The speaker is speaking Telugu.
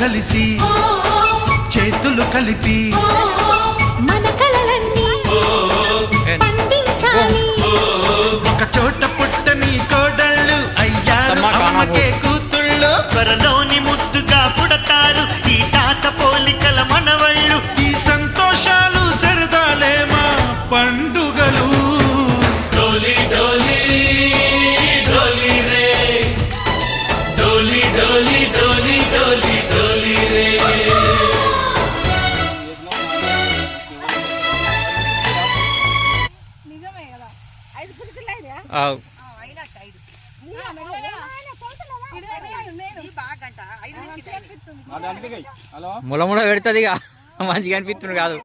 కలిసి చేతులు కలిపి మన కలలన్నీ పండించాలి. ఒక చోట పుట్టని కోడళ్ళు అయ్యారు అమ్మకే కూతుళ్ళు త్వరలోని ముద్దుగా పుడతారు ఈ తాత పోలికల మనవళ్ళు. ఈ సంతోషాలు సరదాలే మా పండుగలు. డోలి డోలి డోలి రే డోలి డోలి డోలి డోలి డోలి రే. ముల ముల పెడుతుంది ఇక మంచిగా అనిపిస్తుంది కాదు.